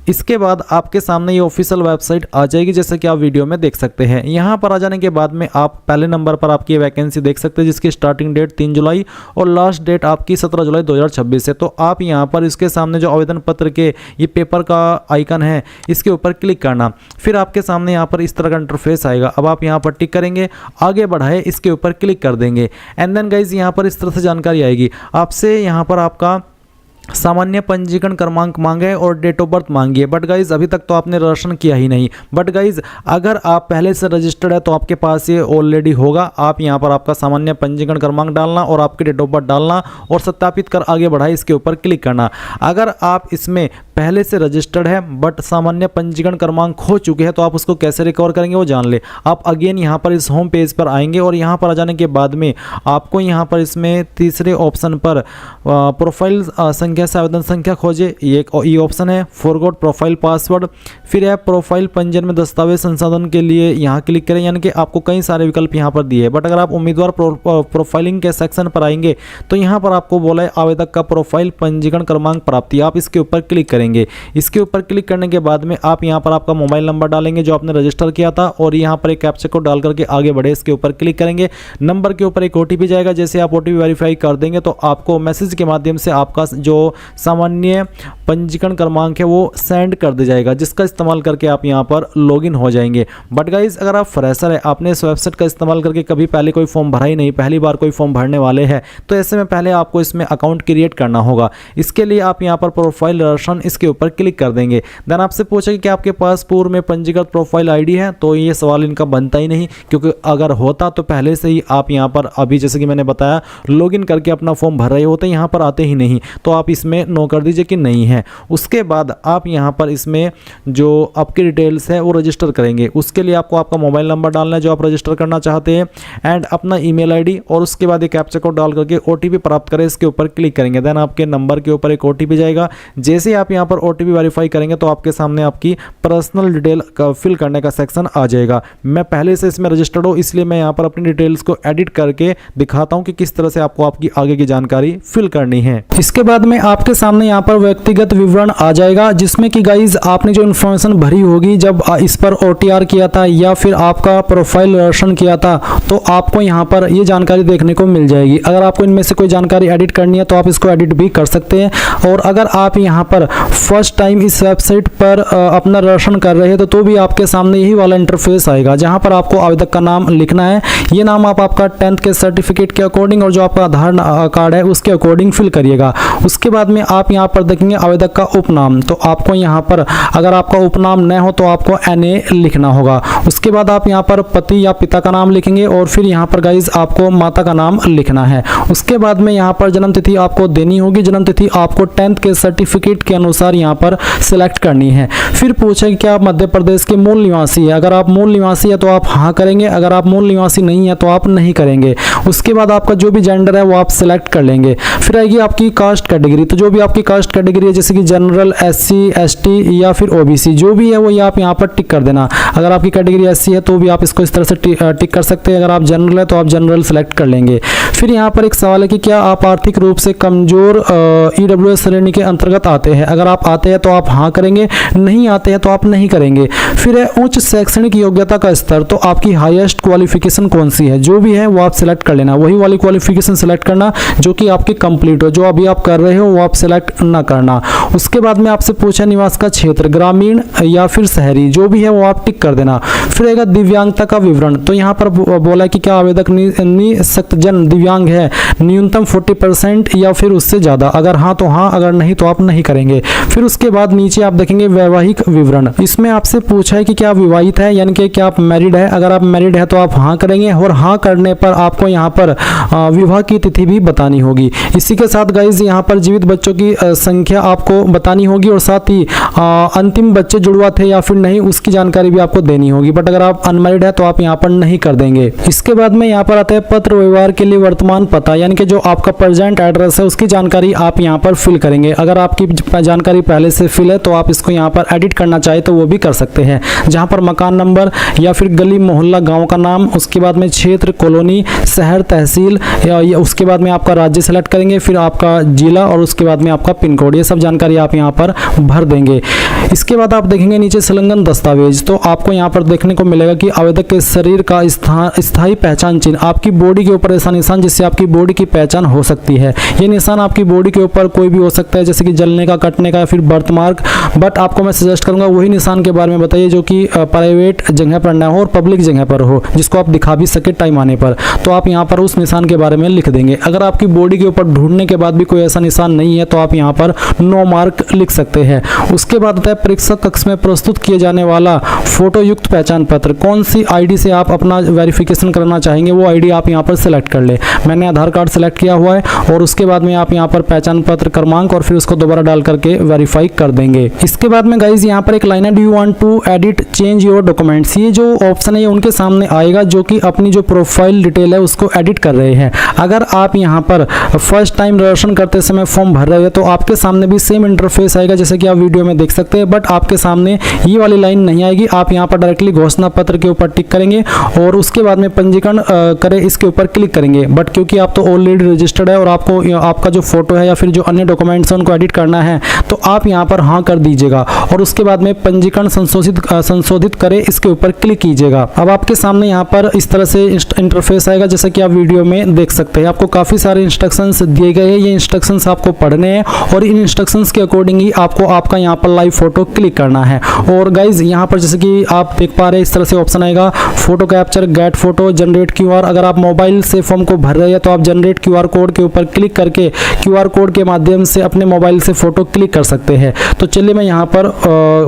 इसके बाद आपके सामने ये ऑफिशियल वेबसाइट आ जाएगी, जैसे कि आप वीडियो में देख सकते हैं। यहाँ पर आ जाने के बाद में आप पहले नंबर पर आपकी वैकेंसी देख सकते हैं, जिसकी स्टार्टिंग डेट 3 जुलाई और लास्ट डेट आपकी 17 जुलाई 2026 है। तो आप यहाँ पर इसके सामने जो आवेदन पत्र के ये पेपर का आइकन है, इसके ऊपर क्लिक करना। फिर आपके सामने यहाँ पर इस तरह का इंटरफेस आएगा। अब आप यहाँ पर टिक करेंगे, आगे बढ़ाए इसके ऊपर क्लिक कर देंगे। एंड देन गाइज यहाँ पर इस तरह से जानकारी आएगी आपसे। यहाँ पर आपका सामान्य पंजीकरण क्रमांक मांगे और डेट ऑफ बर्थ मांगी है। बट गाइज अभी तक तो आपने रजिस्ट्रेशन किया ही नहीं। बट गाइज अगर आप पहले से रजिस्टर्ड है तो आपके पास ये ऑलरेडी होगा। आप यहाँ पर आपका सामान्य पंजीकरण क्रमांक डालना और आपकी डेट ऑफ बर्थ डालना और सत्यापित कर आगे बढ़ाए इसके ऊपर क्लिक करना। अगर आप इसमें पहले से रजिस्टर्ड है बट सामान्य पंजीकरण क्रमांक खो चुके हैं तो आप उसको कैसे रिकवर करेंगे वो जान ले। आप अगेन यहाँ पर इस होम पेज पर आएंगे और यहाँ पर आ जाने के बाद में आपको यहाँ पर इसमें तीसरे ऑप्शन पर प्रोफाइल संख्या से आवेदन संख्या खोजे, ये ऑप्शन है। फॉरगॉट प्रोफाइल पासवर्ड, फिर है प्रोफाइल पंजीयन में दस्तावेज संसाधन के लिए यहाँ क्लिक करें। यानी कि आपको कई सारे विकल्प यहाँ पर दिए हैं। बट अगर आप उम्मीदवार प्रोफाइलिंग के सेक्शन पर आएंगे तो यहाँ पर आपको बोला है आवेदक का प्रोफाइल पंजीकरण क्रमांक प्राप्ति, आप इसके ऊपर क्लिक करेंगे। इसके ऊपर क्लिक करने के बाद में आप यहाँ पर आपका मोबाइल नंबर डालेंगे जो आपने रजिस्टर किया था और यहाँ पर एक कैप्चा कोड डाल करके आगे बढ़े इसके ऊपर क्लिक करेंगे। नंबर के ऊपर एक ओटीपी जाएगा। जैसे आप ओटीपी वेरीफाई कर देंगे तो आपको मैसेज के माध्यम से आपका जो सामान्य पंजीकरण क्रमांक है वो सेंड कर दिया जाएगा, जिसका इस्तेमाल करके आप यहाँ पर लॉगिन हो जाएंगे। बट गाइज अगर आप फ्रेशर है, आपने इस वेबसाइट का इस्तेमाल करके कभी पहले कोई फॉर्म भरा ही नहीं, पहली बार कोई फॉर्म भरने वाले हैं, तो ऐसे में पहले आपको इसमें अकाउंट क्रिएट करना होगा। इसके लिए आप यहाँ पर प्रोफाइल रजिस्ट्रेशन इसके ऊपर क्लिक कर देंगे। देन आपसे पूछेगा कि आपके पास पूर्व में पंजीकृत प्रोफाइल आईडी है, तो ये सवाल इनका बनता ही नहीं, क्योंकि अगर होता तो पहले से ही आप यहाँ पर अभी जैसे कि मैंने बताया लॉगिन करके अपना फॉर्म भर रहे होते, यहाँ पर आते ही नहीं। तो आप इसमें नो कर दीजिए कि नहीं है। उसके बाद आप यहाँ पर इसमें जो आपकी डिटेल्स है वो रजिस्टर करेंगे। उसके लिए आपको आपका मोबाइल नंबर डालना है जो आप रजिस्टर करना चाहते हैं एंड अपना ईमेल आईडी, और उसके बाद एक कैप्चा कोड डाल करके ओटीपी प्राप्त करें इसके ऊपर क्लिक करेंगे। देन आपके नंबर के ऊपर एक ओटीपी जाएगा। जैसे ही आप यहाँ पर ओटीपी वेरीफाई करेंगे तो आपके सामने आपकी पर्सनल डिटेल का फिल करने का सेक्शन आ जाएगा। मैं पहले से इसमें रजिस्टर्ड हूँ, इसलिए मैं यहाँ पर अपनी डिटेल्स को एडिट करके दिखाता हूँ कि किस तरह से आपको आपकी आगे की जानकारी फिल करनी है। इसके बाद में आपके सामने यहाँ पर व्यक्तिगत विवरण आ जाएगा, जिसमें कि गाइज आपने जो इन्फॉर्मेशन भरी होगी जब इस पर ओटीआर किया था या फिर आपका प्रोफाइल रजिस्ट्रेशन किया था, तो आपको यहाँ पर ये जानकारी देखने को मिल जाएगी। अगर आपको इनमें से कोई जानकारी एडिट करनी है तो आप इसको एडिट भी कर सकते हैं। और अगर आप यहाँ पर फर्स्ट टाइम इस वेबसाइट पर अपना रजिस्ट्रेशन कर रहे हैं तो भी आपके सामने यही वाला इंटरफेस आएगा, जहाँ पर आपको आवेदक का नाम लिखना है। ये नाम आप आपका 10th के सर्टिफिकेट के अकॉर्डिंग और जो आपका आधार कार्ड है उसके अकॉर्डिंग फिल करिएगा। उसके बाद में आप यहाँ पर देखेंगे आवेदक का उपनाम, तो आपको यहाँ पर अगर आपका उपनाम न हो तो आपको NA लिखना होगा। उसके बाद आप यहाँ पर पति या पिता का नाम लिखेंगे और फिर यहाँ पर गाइज आपको माता का नाम लिखना है। उसके बाद में यहाँ पर जन्म तिथि आपको देनी होगी। जन्म तिथि आपको 10th के सर्टिफिकेट के अनुसार यहाँ पर सिलेक्ट करनी है। फिर पूछे कि आप मध्य प्रदेश के मूल निवासी है। अगर आप मूल निवासी है तो आप हाँ करेंगे, अगर आप मूल निवासी नहीं है तो आप नहीं करेंगे। उसके बाद आपका जो भी जेंडर है वो आप सिलेक्ट कर लेंगे। फिर आएगी आपकी कास्ट कैटेगरी, तो जो भी आपकी कास्ट कैटेगरी है जैसे कि जनरल, SC, ST या फिर OBC जो भी है वो आप यहाँ पर टिक कर देना। अगर आपकी कैटेगरी SC है तो भी आप इसको इस तरह से टिक कर सकते हैं। अगर आप जनरल है तो आप जनरल सेलेक्ट कर लेंगे। फिर यहाँ पर एक सवाल है कि क्या आप आर्थिक रूप से कमजोर EWS श्रेणी के अंतर्गत आते हैं। अगर आप आते हैं तो आप हाँ करेंगे, नहीं आते हैं तो आप नहीं करेंगे। फिर है उच्च शैक्षणिक योग्यता का स्तर, तो आपकी हाईएस्ट क्वालिफिकेशन कौन सी है, जो भी है वो आप सिलेक्ट कर लेना। वही वाली क्वालिफिकेशन सिलेक्ट करना जो कि आपकी कंप्लीट हो, जो अभी आप कर रहे हो वो आप सिलेक्ट ना करना। उसके बाद में आपसे पूछा निवास का क्षेत्र ग्रामीण या फिर शहरी, जो भी है वो आप टिक कर देना। फिर आएगा दिव्यांगता का विवरण, तो यहाँ पर बोला कि क्या आवेदक निःशक्तजन दिव्यांग है, न्यूनतम 40% या फिर उससे ज़्यादा। अगर हाँ तो हाँ, अगर नहीं तो आप नहीं करेंगे। फिर उसके बाद नीचे आप देखेंगे वैवाहिक विवरण, इसमें आपसे पूछा है कि क्या आप विवाहित है, यानी कि क्या आप मैरिड है। अगर आप मैरिड है तो आप हाँ करेंगे और हाँ करने पर आपको यहाँ पर विवाह की तिथि भी बतानी होगी। इसी के साथ गाइज यहाँ पर जीवित बच्चों की संख्या आपको बतानी होगी और साथ ही अंतिम बच्चे जुड़वा थे या फिर नहीं उसकी जानकारी भी आपको देनी होगी। बट अगर आप अनमैरिड है तो आप यहाँ पर नहीं कर देंगे। इसके बाद में यहाँ पर आता है पत्र व्यवहार के लिए वर्तमान पता, यानी कि जो आपका प्रेजेंट एड्रेस है उसकी जानकारी आप यहाँ पर फिल करेंगे। अगर आपकी जानकारी पहले से फिल है तो आप इसको यहाँ पर एडिट करना चाहे तो वो भी कर सकते हैं, जहाँ पर मकान नंबर या फिर गली मोहल्ला गांव का नाम, उसके बाद में क्षेत्र, कॉलोनी, शहर, तहसील, या उसके बाद में आपका राज्य सेलेक्ट करेंगे। फिर आपका जिला और उसके बाद में आपका पिन कोड, ये सब जानकारी आप यहाँ पर भर देंगे। इसके बाद आप देखेंगे नीचे संलग्न दस्तावेज, तो आपको यहाँ पर देखने को मिलेगा कि आवेदक के शरीर का स्थायी पहचान चिन्ह, आपकी बॉडी के ऊपर ऐसा निशान जिससे आपकी बॉडी की पहचान हो सकती है। ये निशान आपकी बॉडी के ऊपर कोई भी हो सकता है, जैसे कि जलने का, कटने का, फिर बर्थ मार्क, बट आपको मैं सजेस्ट करूंगा वही निशान के बारे में बताइए जो कि प्राइवेट जगह पर ना हो और पब्लिक जगह पर हो, जिसको आप दिखा भी सके टाइम आने पर। तो आप यहाँ पर उस निशान के बारे में लिख देंगे। अगर आपकी बॉडी के ऊपर ढूंढने के बाद भी कोई ऐसा निशान नहीं है तो आप यहाँ पर नो मार्क लिख सकते हैं। उसके बाद आता है परीक्षा कक्ष में प्रस्तुत किए जाने वाला फोटो युक्त पहचान पत्र, कौन सी आईडी से आप अपना वेरिफिकेशन करना चाहेंगे वो आईडी आप यहाँ पर सिलेक्ट कर ले। मैंने आधार कार्ड सेलेक्ट किया हुआ है और उसके बाद में आप यहाँ पर पहचान पत्र क्रमांक और फिर उसको दोबारा डाल करके वेरीफाई कर देंगे। इसके बाद में गाइज यहाँ पर एक लाइन है, do you want to edit change your documents, ये जो ऑप्शन है ये उनके सामने आएगा जो कि अपनी जो प्रोफाइल डिटेल है उसको एडिट कर रहे हैं। अगर आप यहाँ पर फर्स्ट टाइम रजिस्ट्रेशन करते समय फॉर्म भर रहे हैं तो आपके सामने भी सेम इंटरफेस आएगा जैसे कि आप वीडियो में देख सकते हैं, बट आपके सामने ये वाली लाइन नहीं आएगी। आप यहाँ पर डायरेक्टली घोषणा पत्र के ऊपर टिक करेंगे और उसके बाद में पंजीकरण करें इसके ऊपर क्लिक करेंगे। बट क्योंकि आप तो ऑलरेडी रजिस्टर्ड है और आपको आपका जो फोटो है या फिर जो अन्य डॉक्यूमेंट्स हैं उनको एडिट करना है तो आप यहाँ पर हाँ कर दीजिएगा और उसके बाद में पंजीकरण संशोधित करें इसके ऊपर क्लिक कीजिएगा। अब आपके सामने यहाँ पर इस तरह से इंटरफेस आएगा जैसा कि आप वीडियो में देख सकते हैं। आपको काफ़ी सारे इंस्ट्रक्शंस दिए गए हैं, ये इंस्ट्रक्शंस आपको पढ़ने हैं और इन इंस्ट्रक्शंस के अकॉर्डिंग ही आपको आपका यहाँ पर लाइव फोटो क्लिक करना है। और गाइज यहाँ पर जैसे कि आप देख पा रहे हैं इस तरह से ऑप्शन आएगा, photo capture, get photo, generate QR. अगर आप मोबाइल से फॉर्म को भर रहे हैं तो आप जनरेट क्यूआर कोड के ऊपर क्लिक करके क्यूआर कोड के माध्यम से अपने मोबाइल से फोटो क्लिक कर सकते हैं। तो चलिए मैं यहाँ पर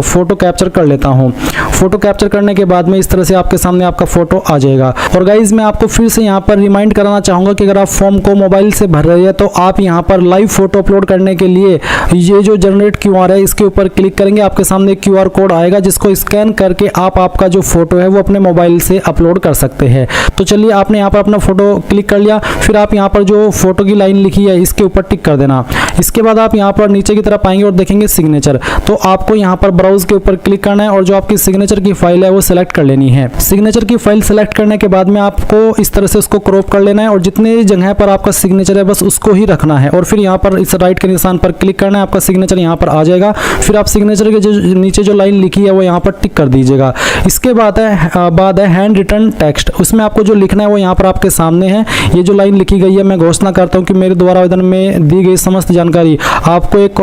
फोटो कैप्चर कर लेता हूँ। फोटो कैप्चर करने के बाद में इस तरह से आपके सामने आपका फोटो आ जाएगा। और गाइज मैं आपको फिर से यहाँ पर रिमाइंड कराना चाहूँगा कि अगर आप फॉर्म को मोबाइल से भर रहे हैं तो आप यहाँ पर लाइव फोटो अपलोड करने के लिए ये जो जनरेट क्यूआर है इसके ऊपर क्लिक करेंगे। आपके सामने क्यूआर कोड आएगा जिसको स्कैन करके आप आपका जो फोटो है वो अपने मोबाइल से अपलोड कर सकते हैं। तो चलिए आपने यहाँ पर अपना फोटो क्लिक कर लिया, फिर आप यहाँ पर जो फोटो की लाइन लिखी है इसके ऊपर टिक कर देना। इसके बाद आप यहाँ पर नीचे की तरफ आएंगे और देखेंगे सिग्नेचर, तो आपको यहाँ पर ब्राउज के ऊपर क्लिक करना है और जो आपकी सिग्नेचर की फाइल है वो सिलेक्ट कर लेनी है। सिग्नेचर की फाइल सेलेक्ट करने के बाद में आपको इस तरह से उसको क्रॉप कर लेना है और जितने जगह पर आपका सिग्नेचर है बस उसको ही रखना है और फिर यहाँ पर इस राइट के निशान पर क्लिक करना है, आपका सिग्नेचर यहाँ पर आ जाएगा। फिर आप सिग्नेचर के जो नीचे जो लाइन लिखी है वो यहाँ पर टिक कर दीजिएगा। इसके बाद है हैंड रिटन टेक्स्ट, उसमें आपको जो लिखना है वो यहाँ पर आपके सामने है। ये जो लाइन लिखी गई है मैं घोषणा करता हूँ कि मेरे द्वारा आवेदन में दी गई समस्त जानकारी, आपको एक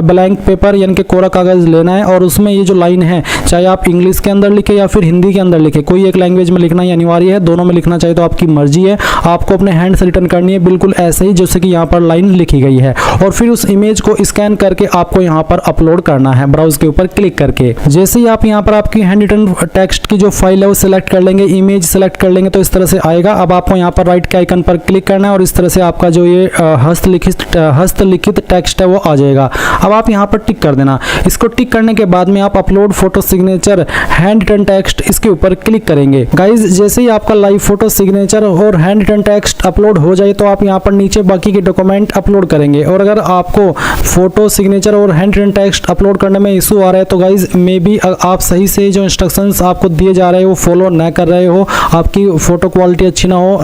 ब्लैंक पेपर यानी कि कोरा कागज लेना है और उसमें ये जो लाइन है चाहे आप इंग्लिश के अंदर लिखे या फिर हिंदी के अंदर लिखे, कोई एक लैंग्वेज में लिखना ही अनिवार्य है, दोनों में लिखना चाहिए तो आपकी मर्जी है। आपको अपने हैंड से रिटर्न करनी है बिल्कुल ऐसे ही जैसे कि यहाँ पर लाइन लिखी गई है और फिर उस इमेज को स्कैन करके आपको यहाँ पर अपलोड करना है ब्राउज के ऊपर क्लिक करके। जैसे ही आप यहाँ पर आपकी हैंड रिटन टेक्स्ट की जो फाइल है वो सिलेक्ट कर लेंगे, इमेज सेलेक्ट कर लेंगे तो इस तरह से आएगा। अब आपको यहाँ पर राइट के आइकन पर क्लिक करना है और इस तरह से आपका जो ये हस्तलिखित टेक्स्ट है वो आ जाएगा। अब आप यहाँ पर टिक कर देना। इसको टिक करने के बाद में आप upload photo signature hand written text इसके ऊपर क्लिक करेंगे। गाइज जैसे ही आपका लाइव फोटो सिग्नेचर और हैंड रिटन टेक्स्ट अपलोड हो जाए तो आप यहाँ पर नीचे बाकी के डॉक्यूमेंट अपलोड करेंगे। और अगर आपको फोटो सिग्नेचर और हैंड रिटन टेक्स्ट अपलोड करने में इशू आ रहा है तो गाइज मे बी आप सही से जो इंस्ट्रक्शंस आपको दिए जा रहे हो वो फॉलो न कर रहे हो, आपकी फोटो क्वालिटी अच्छी ना हो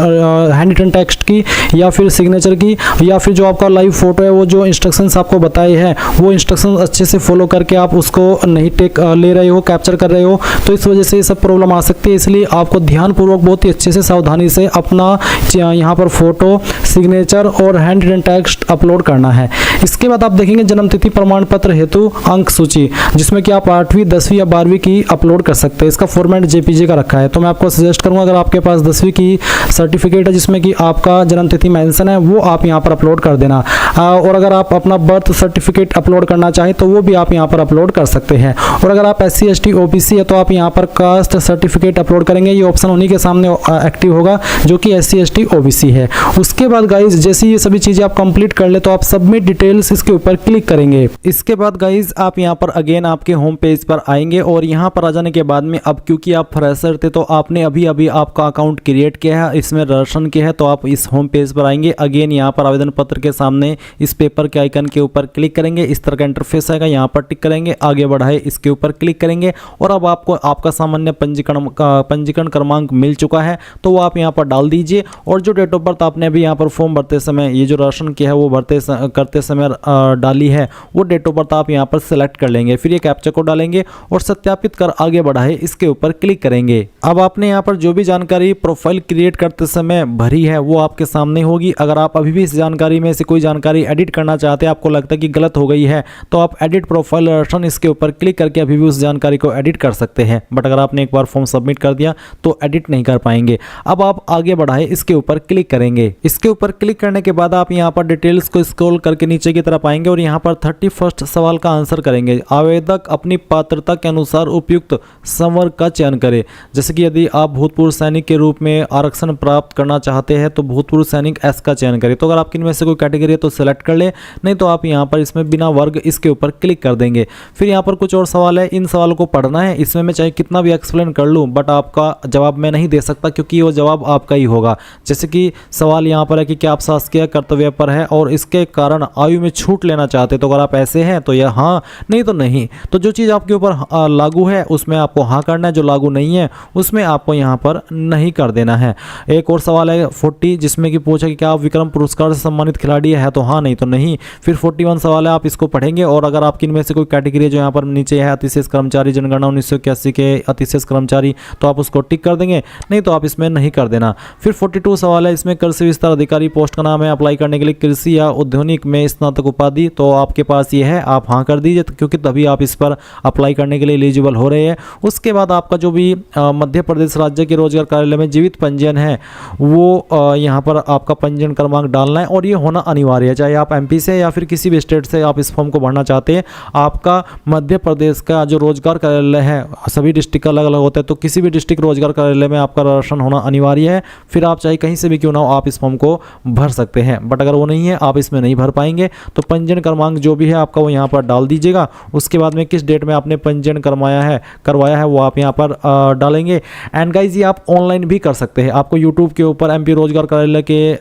हैंड रिटन टेक्स्ट की या फिर सिग्नेचर की, या फिर जो आपका लाइव फोटो है वो जो इंस्ट्रक्शंस आपको बताए हैं वो इंस्ट्रक्शंस अच्छे से फॉलो करके आप उसको नहीं ले रहे हो, कैप्चर कर रहे हो, तो इस वजह से ये सब प्रॉब्लम आ सकती है। इसलिए आपको ध्यानपूर्वक बहुत ही अच्छे से सावधानी से अपना यहाँ पर फोटो सिग्नेचर और हैंड रिटन टेक्स्ट अपलोड करना है। इसके बाद आप देखेंगे जन्म तिथि प्रमाण पत्र हेतु अंक सूची, जिसमें कि आप 8वीं 10वीं या 12वीं की अपलोड कर सकते हैं। इसका फॉर्मेट जेपीजी का रखा है, तो मैं आपको सजेस्ट करूंगा अगर आपके पास 10वीं की सर्टिफिकेट है जिसमें कि आपका जन्म तिथि मेंशन है वो आप यहाँ पर अपलोड कर देना। और अगर आप अपना बर्थ सर्टिफिकेट अपलोड करना चाहें तो वो भी आप यहाँ पर अपलोड कर सकते हैं। और अगर आप SC ST OBC है तो आप यहाँ पर कास्ट सर्टिफिकेट अपलोड करेंगे, ये ऑप्शन उन्हीं के सामने एक्टिव होगा जो कि SC ST OBC है। उसके बाद गाइज जैसे ये सभी चीज़ें आप कंप्लीट कर ले तो आप सबमिट डिटेल्स इसके ऊपर क्लिक करेंगे। इसके बाद गाइज आप यहाँ पर अगेन आपके होम पेज पर आएंगे और यहाँ पर आ जाने के बाद में अब क्योंकि आप फ्रेशर थे तो आपने अभी अभी आपका अकाउंट क्रिएट किया है, इसमें रजिस्ट्रेशन किया है, तो आप इस होम पेज पर आएंगे। अगेन यहाँ पर आवेदन पत्र के सामने इस पेपर के आइकन के ऊपर क्लिक करेंगे, इस तरह का इंटरफेस आएगा, यहाँ पर टिक करेंगे, आगे बढ़ाए इसके ऊपर क्लिक करेंगे और अब आपको आपका सामान्य पंजीकरण क्रमांक मिल चुका है तो वो आप यहाँ पर डाल दीजिए और जो डेट ऑफ बर्थ आपने अभी यहाँ पर फॉर्म भरते समय ये जो राशन की है वो करते समय डाली है वो डेट ऑफ बर्थ आप यहाँ पर सेलेक्ट कर लेंगे। फिर ये कैप्चा कोड डालेंगे और सत्यापित कर आगे बढ़ाए इसके ऊपर क्लिक करेंगे। अब आपने यहाँ पर जो भी जानकारी प्रोफाइल क्रिएट करते समय भरी है वो आपके सामने होगी। अगर आप अभी भी इस जानकारी में से कोई जानकारी एडिट करना चाहते हैं, आपको लगता है कि गलत हो गई है, तो आप एडिट प्रोफाइल राशन इसके ऊपर क्लिक करके अभी भी उस जानकारी को एडिट कर सकते हैं। बट अगर आपने एक बार फॉर्म सबमिट कर दिया तो एडिट नहीं कर पाएंगे। अब आप आगे बढ़ाए इसके ऊपर क्लिक करेंगे। इसके ऊपर क्लिक करने के बाद आप यहाँ पर डिटेल्स को स्क्रॉल करके नीचे की तरफ आएंगे और यहाँ पर 31 सवाल का आंसर करेंगे। आवेदक अपनी पात्रता के अनुसार उपयुक्त संवर्ग का चयन करे। जैसे कि यदि आप भूतपूर्व सैनिक के रूप में आरक्षण प्राप्त करना चाहते हैं तो भूतपूर्व सैनिक एस का चयन करें। तो अगर आपकी इनमें से कोई कैटेगरी है तो सिलेक्ट कर ले, नहीं तो आप यहाँ पर इसमें बिना वर्ग इसके ऊपर क्लिक कर देंगे। फिर यहाँ पर कुछ और सवाल है, इन सवालों को पढ़ना है। इसमें मैं चाहे कितना भी एक्सप्लेन कर लूँ बट आपका जवाब मैं नहीं दे सकता क्योंकि वो जवाब आपका ही होगा। जैसे कि सवाल यहाँ पर है कि क्या आप शासकीय कर्तव्य पर है और इसके कारण आयु में छूट लेना चाहते, तो अगर आप ऐसे हैं तो यह हाँ, नहीं तो नहीं। तो जो चीज़ आपके ऊपर लागू है उसमें आपको हाँ करना है, जो लागू नहीं है उसमें आपको यहाँ पर नहीं कर देना है। एक और सवाल है 40 जिसमें कि पूछा कि क्या आप विक्रम पुरस्कार से सम्मानित खिलाड़ी है, तो हाँ, नहीं तो नहीं। फिर 41 सवाल है, आप इसको पढ़ेंगे और अगर आपकी इनमें से कोई कैटेगरी जो यहाँ पर नीचे है अतिशेष कर्मचारी जनगणना 1981 के अतिशेष कर्मचारी, तो आप उसको टिक कर देंगे, नहीं तो आप इसमें नहीं कर देना। फिर 42 सवाल है, इसमें कृषि विस्तार अधिकारी पोस्ट का नाम है, अप्लाई करने के लिए कृषि या औद्योगिक में स्नातक उपाधि, तो आपके पास ये है, आप हाँ कर दीजिए क्योंकि तभी आप इस पर अप्लाई करने के लिए एलिजिबल हो रहे हैं। उसके बाद आपका जो भी मध्य प्रदेश राज्य के रोजगार कार्यालय में जीवित पंजीयन है वो यहाँ पर आपका पंजीयन क्रमांक डालना है और ये होना अनिवार्य है। चाहे आप एमपी से या फिर किसी भी स्टेट से आप इस फॉर्म को भरना चाहते हैं, आपका मध्य प्रदेश का जो रोजगार कार्यालय है, सभी डिस्ट्रिक्ट अलग अलग होते हैं, तो किसी भी डिस्ट्रिक्ट रोजगार कार्यालय में आपका राशन होना अनिवार्य है। फिर आप चाहे कहीं से भी क्यों ना हो आप इस फॉर्म को भर सकते हैं। बट अगर वो नहीं है, आप इसमें नहीं भर पाएंगे, तो पंजीयन क्रमांक जो भी है आपका वो यहाँ पर डाल दीजिएगा। उसके बाद में किस डेट में आपने पंजीयन करवाया है वो आप यहाँ पर डालेंगे। एंड गाइज ये आप ऑनलाइन भी कर सकते हैं। आपको यूट्यूब के ऊपर एमपी रोजगार कार्यालय के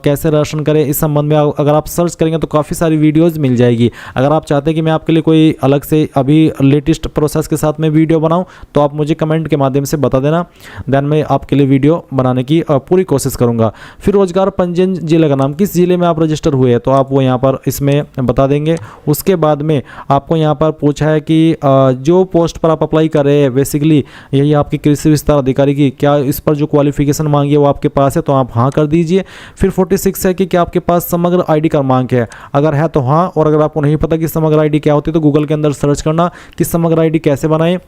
कैसे राशन करें इस संबंध में अगर आप सर्च करेंगे तो काफ़ी सारी वीडियोस मिल जाएगी। अगर आप चाहते हैं कि मैं आपके लिए कोई अलग से अभी लेटेस्ट प्रोसेस के साथ में वीडियो बनाऊं तो आप मुझे कमेंट के माध्यम से बता देना, देन मैं आपके लिए वीडियो बनाने की पूरी कोशिश करूंगा। फिर रोजगार पंजीयन जिले का नाम, किस जिले में आप रजिस्टर हुए हैं तो आप वो यहाँ पर इसमें बता देंगे। उसके बाद में आपको यहाँ पर पूछा है कि जो पोस्ट पर आप अप्लाई कर रहे हैं बेसिकली यही आपकी कृषि विस्तार अधिकारी की, क्या इस पर जो क्वालिफिकेशन मांगी है वो आपके पास है, तो आप हाँ कर दीजिए। फिर 46 है कि क्या आपके पास समग्र आईडी क्रमांक है, अगर है तो हाँ, और अगर आपको नहीं पता कि समग्र आईडी क्या होती है तो गूगल के अंदर सर्च करना कि समग्र आईडी कैसे बनाएं।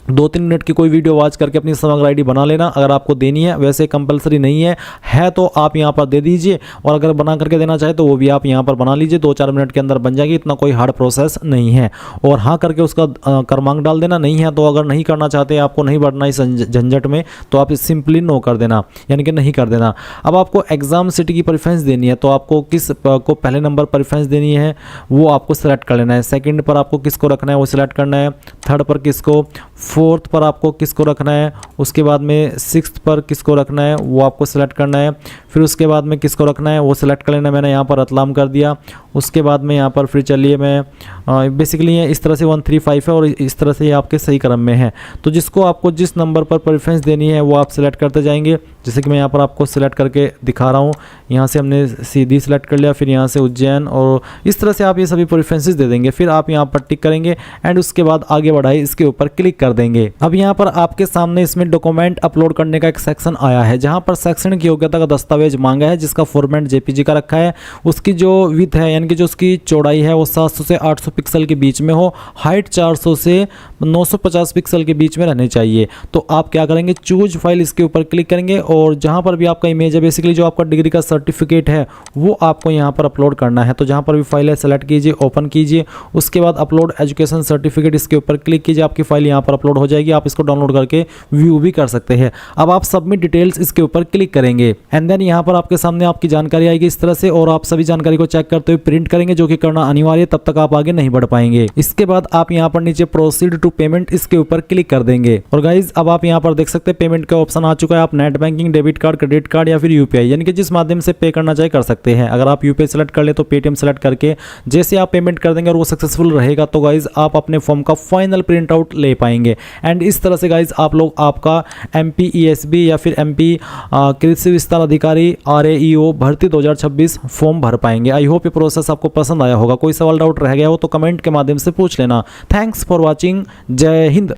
2-3 मिनट की कोई वीडियो वॉच करके अपनी समग्र आईडी बना लेना अगर आपको देनी है। वैसे कंपलसरी नहीं है तो आप यहाँ पर दे दीजिए, और अगर बना करके देना चाहे तो वो भी आप यहाँ पर बना लीजिए। 2-4 मिनट के अंदर बन जाएगी, इतना कोई हार्ड प्रोसेस नहीं है। और हाँ करके उसका क्रमांक डाल देना। नहीं है तो अगर नहीं करना चाहते, आपको नहीं बढ़ना इस झंझट में, तो आप सिंपली नो कर देना, यानी कि नहीं कर देना। अब आपको एग्जाम सिटी की प्रेफरेंस देनी है, तो आपको किस को पहले नंबर प्रेफरेंस देनी है वो आपको सेलेक्ट कर लेना है। सेकंड पर आपको किसको रखना है वो सिलेक्ट करना है। थर्ड पर किसको, फोर्थ पर आपको किसको रखना है, उसके बाद में सिक्स्थ पर किसको रखना है वो आपको सेलेक्ट करना है। फिर उसके बाद में किसको रखना है वो सिलेक्ट कर लेना। मैंने यहाँ पर रतलाम कर दिया। उसके बाद में यहाँ पर फिर चलिए मैं बेसिकली ये इस तरह से 135 है और इस तरह से ये आपके सही क्रम में है। तो जिसको आपको जिस नंबर पर प्रेफरेंस देनी है वो आप सिलेक्ट करते जाएंगे। जैसे कि मैं यहाँ पर आपको सिलेक्ट करके दिखा रहा हूँ। यहाँ से हमने सीधी सिलेक्ट कर लिया, फिर यहाँ से उज्जैन, और इस तरह से आप ये सभी प्रेफरेंसेस दे देंगे। फिर आप यहाँ पर टिक करेंगे एंड उसके बाद आगे बढ़ाए इसके ऊपर क्लिक कर देंगे। अब यहाँ पर आपके सामने इसमें डॉक्यूमेंट अपलोड करने का एक सेक्शन आया है, जहाँ पर शैक्षणिक योग्यता का दस्तावेज मांगा है जिसका फॉर्मेट जेपीजी का रखा है। उसकी जो विड्थ है यानी कि जो उसकी चौड़ाई है वो 700 से 800 पिक्सल के बीच में हो, हाइट 400 से 950 पिक्सल के बीच में रहनी चाहिए। तो आप क्या करेंगे, चूज फाइल इसके ऊपर क्लिक करेंगे और जहाँ पर भी आपका इमेज है, बेसिकली जो आपका डिग्री का सर्टिफिकेट है वो आपको यहाँ पर अपलोड करना है। तो जहाँ पर भी फाइल है सेलेक्ट कीजिए, ओपन कीजिए। उसके बाद अपलोड एजुकेशन सर्टिफिकेट इसके ऊपर क्लिक कीजिए, आपकी फाइल यहाँ पर अपलोड हो जाएगी। आप इसको डाउनलोड करके व्यू भी कर सकते हैं। अब आप सबमिट डिटेल्स इसके ऊपर क्लिक करेंगे एंड देन यहाँ पर आपके सामने आपकी जानकारी आएगी इस तरह से, और आप सभी जानकारी को चेक करते हुए प्रिंट करेंगे, जो कि करना अनिवार्य, तब तक आप आगे नहीं बढ़ पाएंगे। इसके बाद आप यहाँ पर नीचे प्रोसीड टू पेमेंट इसके ऊपर क्लिक कर देंगे। और गाइज अब आप यहाँ पर देख सकते हैं पेमेंट का ऑप्शन आ चुका है। आप net banking, debit card, credit card या फिर यूपीआई, यानी कि जिस माध्यम से पे करना चाहे कर सकते हैं। अगर आप यूपीआई सेलेक्ट कर ले तो पेटीएम सेलेक्ट करके जैसे आप पेमेंट कर देंगे और वो सक्सेसफुल रहेगा तो गाइज आप अपने फॉर्म का फाइनल प्रिंट आउट ले पाएंगे। पाएंगे। एंड इस तरह से गाइज आप लोग आपका MPESB या फिर MP कृषि विस्तार अधिकारी RAEO भर्ती 2026 फॉर्म भर पाएंगे। आई होप ये प्रोसेस आपको पसंद आया होगा। कोई सवाल डाउट रह गया हो तो कमेंट के माध्यम से पूछ लेना। Thanks for watching. जय हिंद।